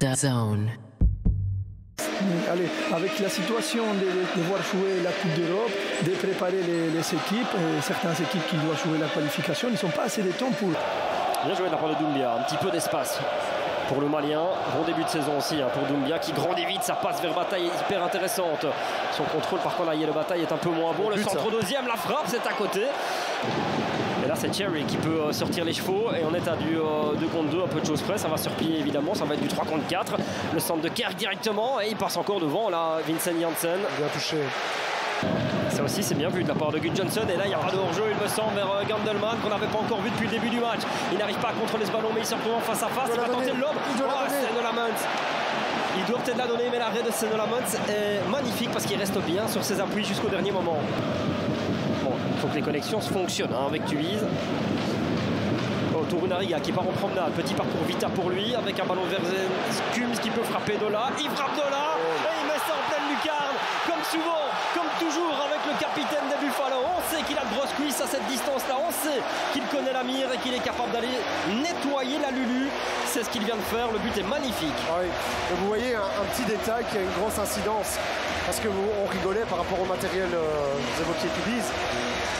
DAZN. Allez, avec la situation de voir jouer la Coupe d'Europe, de préparer les équipes, certaines équipes qui doivent jouer la qualification, ils ne sont pas assez de temps pour... Bien joué de la part de Doumbia, un petit peu d'espace pour le Malien. Bon début de saison aussi pour Doumbia qui grandit vite, sa passe vers Bataille est hyper intéressante. Son contrôle par contre, le Bataille est un peu moins bon. Le centre deuxième, la frappe, c'est à côté. Et là c'est Cherry qui peut sortir les chevaux et on est à du 2 contre 2, un peu de choses près. Ça va se replier évidemment, ça va être du 3 contre 4. Le centre de Kerk directement et il passe encore devant là, Vincent Janssen. Bien touché. Ça aussi c'est bien vu de la part de Gudjohnsen. Et là il n'y a pas de hors-jeu il me semble vers Gandelman qu'on n'avait pas encore vu depuis le début du match. Il n'arrive pas à contrôler ce ballon mais il se retrouve face à face. Il va tenter le lob. Il doit peut-être la donner mais l'arrêt de Senolamans est magnifique parce qu'il reste bien sur ses appuis jusqu'au dernier moment. Bon, il faut que les connexions fonctionnent avec Tuise. Torunariga qui part en promenade, petit parcours Vita pour lui avec un ballon vers Kums qui peut frapper de là, il frappe de là et il met ça en pleine lucarne comme souvent, comme toujours avec le capitaine des Buffalo. On sait qu'il a de grosses cuisses à cette distance là, on sait qu'il connaît la mire et qu'il est capable d'aller nettoyer la Lulu. C'est ce qu'il vient de faire, le but est magnifique. Oui. Et vous voyez un petit détail qui a une grosse incidence parce qu'on rigolait par rapport au matériel vous évoquiez Tubize.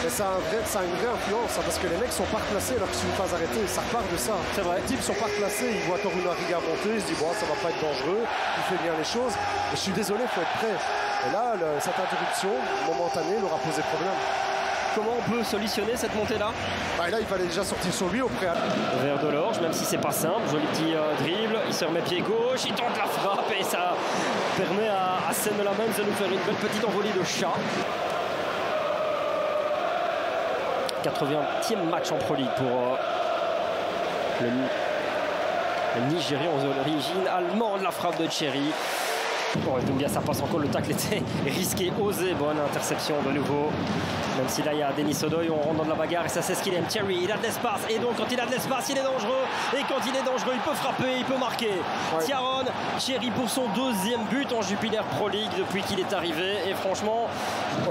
Mais ça a une vraie influence parce que les mecs sont pas replacés alors qu'ils sont pas arrêtés. Ça repart de ça. C'est vrai. Les types sont pas replacés. Ils voient Torunariga monter. Ils se disent bon, ça va pas être dangereux. Il fait bien les choses. Mais je suis désolé, il faut être prêt. Et là, cette interruption momentanée leur a posé problème. Comment on peut solutionner cette montée-là? Là, il fallait déjà sortir sur lui au préalable. Vers Delorge, même si c'est pas simple. Joli petit dribble. Il se remet pied gauche. Il tente la frappe et ça permet à Senolamans de nous faire une belle petite envolée de chat. 80e match en Pro League pour le Nigérian aux origines allemandes. La frappe de Cherry. Bon, Doumbia, ça passe encore. Le tacle était risqué, osé. Bonne interception de nouveau. Même si là, il y a Denis Odoy, on rentre dans de la bagarre et ça, c'est ce qu'il aime. Cherry, il a de l'espace. Et donc, quand il a de l'espace, il est dangereux. Et quand il est dangereux, il peut frapper, il peut marquer. Ouais. Tiaron Cherry pour son 2e but en Jupiler Pro League depuis qu'il est arrivé. Et franchement...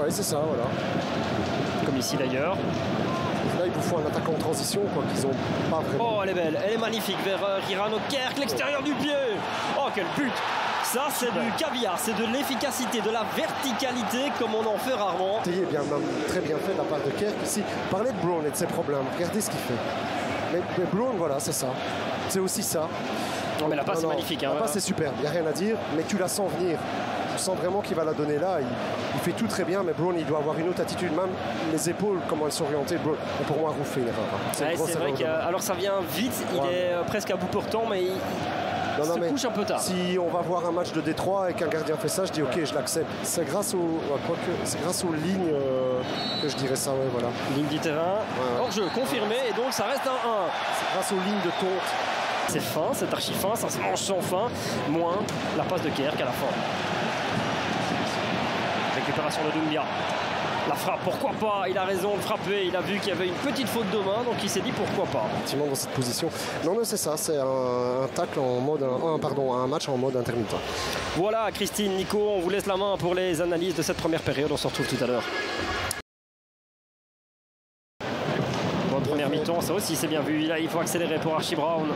Ouais, c'est ça, voilà. Comme ici d'ailleurs. Là, il vous faut un attaquant en transition, quoi, qu'ils ont pas vraiment. Oh, elle est belle, elle est magnifique vers Hirano Kerk, l'extérieur du pied. Oh, quel but! Ça, c'est du caviar, c'est de l'efficacité, de la verticalité, comme on en fait rarement. C'est bien, très bien fait de la part de Kerk. Ici, parlez de Brown et de ses problèmes. Regardez ce qu'il fait. Mais Brown, voilà, c'est ça. C'est aussi ça. Non, mais la passe est magnifique. La passe est superbe, il n'y a rien à dire, mais tu la sens venir. Tu sens vraiment qu'il va la donner là. Il fait tout très bien, mais Brown, il doit avoir une autre attitude. Même les épaules, comment elles sont orientées. Brown, pour moi, Roux fait une erreur. C'est vrai que, alors ça vient vite, il est presque à bout portant, mais il se couche un peu tard. Si on va voir un match de Détroit et qu'un gardien fait ça, je dis ok, je l'accepte. C'est grâce aux lignes que je dirais ça. Ouais, voilà. Ligne du terrain, hors-jeu confirmé, et donc ça reste un 1. C'est grâce aux lignes de tonte. C'est fin, c'est archi fin, ça se mange sans fin, moins la passe de Kerk à la fin. Récupération de Doumbia. La frappe, pourquoi pas? Il a raison de frapper. Il a vu qu'il y avait une petite faute de main, donc il s'est dit pourquoi pas. Effectivement, dans cette position. Non, mais c'est ça, c'est un tacle en mode, un match en mode intermittent. Voilà, Christine, Nico, on vous laisse la main pour les analyses de cette première période. On se retrouve tout à l'heure. Bonne première mi-temps, ça aussi c'est bien vu. Là, il faut accélérer pour Archie Brown.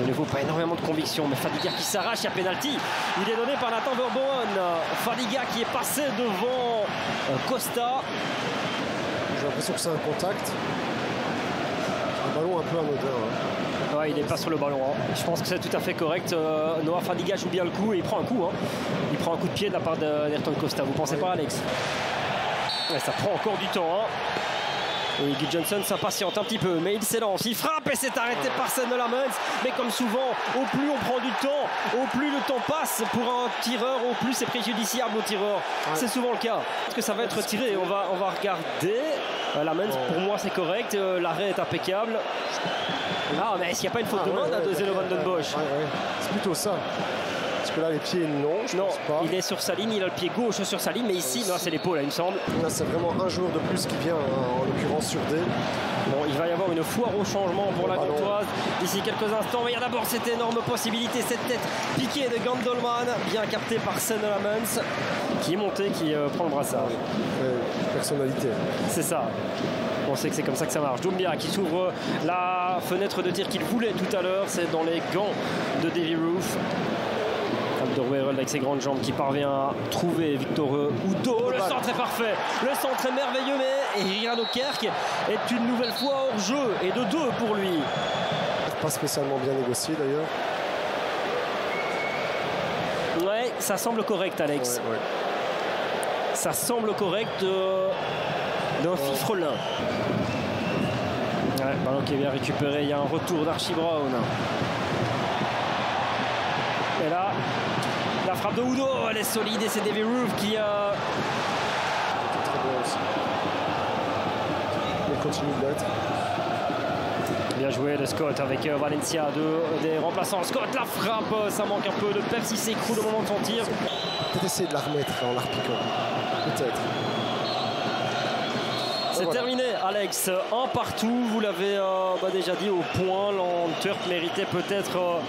De nouveau, pas énormément de conviction, mais Fadiga qui s'arrache, il y a pénalty. Il est donné par Nathan Verboen. Fadiga qui est passé devant Costa. J'ai l'impression que c'est un contact. Un ballon un peu anodin. Ouais, il n'est pas sur le ballon. Je pense que c'est tout à fait correct. Noah Fadiga joue bien le coup et il prend un coup. Il prend un coup de pied de la part d'Ayrton Costa. Vous pensez pas, Alex? Ouais, ça prend encore du temps. Et Gudjohnsen s'impatiente un petit peu, mais il s'élance, il frappe et c'est arrêté par Senolamans. Mais comme souvent, au plus on prend du temps, au plus le temps passe pour un tireur, au plus c'est préjudiciable au tireur. Ouais. C'est souvent le cas. Est-ce que ça va être tiré? On va regarder. Lamans, pour moi c'est correct, l'arrêt est impeccable. Ah, mais est-ce qu'il n'y a pas une faute de main de Zeno van den Bosch? C'est plutôt ça. Parce que là, les pieds, non, je pense pas. Il est sur sa ligne, il a le pied gauche sur sa ligne, mais ici, là, c'est l'épaule, il me semble. Là, c'est vraiment un joueur de plus qui vient, en l'occurrence sur D. Bon, il va y avoir une foire au changement pour la Gantoise d'ici quelques instants. Mais il y a d'abord cette énorme possibilité, cette tête piquée de Gandelman, bien captée par Senolamans, qui est monté, qui prend le brassard. personnalité. C'est ça. On sait que c'est comme ça que ça marche. Doumbia qui s'ouvre la fenêtre de tir qu'il voulait tout à l'heure. C'est dans les gants de Davy Roof. Alderweireld avec ses grandes jambes qui parvient à trouver Victor Udo. Le centre est parfait. Le centre est merveilleux, mais Riano Kerk est une nouvelle fois hors jeu. Et de 2 pour lui. Pas spécialement bien négocié d'ailleurs. Ouais, ça semble correct, Alex. Ouais. Ça semble correct d'un fifrelin. Ouais, ballon qui est bien récupéré. Il y a un retour d'Archie Brown. Et là, la frappe de Udo, elle est solide et c'est Davy Roof qui a... Très bien aussi. Il continue de l'être. Bien joué de Scott avec Valencia, des remplaçants. Scott, la frappe, ça manque un peu de peps, il s'écroule au moment de son tir. Peut-être essayer de la remettre en la repiquant. Peut-être. C'est voilà. Terminé, Alex. Un partout, vous l'avez déjà dit au point. L'Antwerp méritait peut-être...